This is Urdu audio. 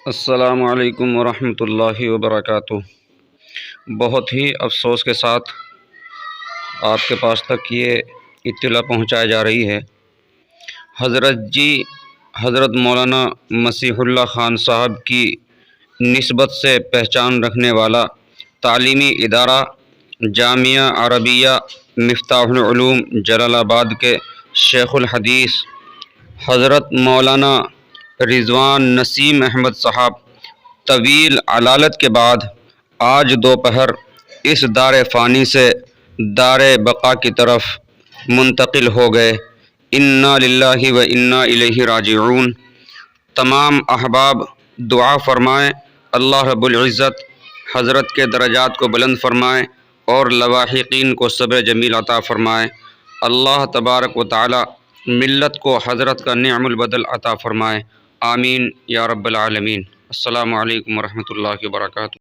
السلام علیکم ورحمۃ اللہ وبرکاتہ۔ بہت ہی افسوس کے ساتھ آپ کے پاس تک یہ اطلاع پہنچائی جا رہی ہے، حضرت مولانا مسیح اللہ خان صاحب کی نسبت سے پہچان رکھنے والا تعلیمی ادارہ جامعہ عربیہ مفتاح العلوم جلال آباد کے شیخ الحدیث حضرت مولانا رضوان نسیم احمد صاحب طویل علالت کے بعد آج دوپہر اس دار فانی سے دار بقا کی طرف منتقل ہو گئے۔ انا للہ و انا الیہ راجعون۔ تمام احباب دعا فرمائیں اللہ رب العزت حضرت کے درجات کو بلند فرمائیں اور لواحقین کو صبر جمیل عطا فرمائیں۔ اللہ تبارک و تعالی ملت کو حضرت کا نعم البدل عطا فرمائے، آمین یا رب العالمین۔ السلام علیکم ورحمۃ اللہ وبرکاتہ۔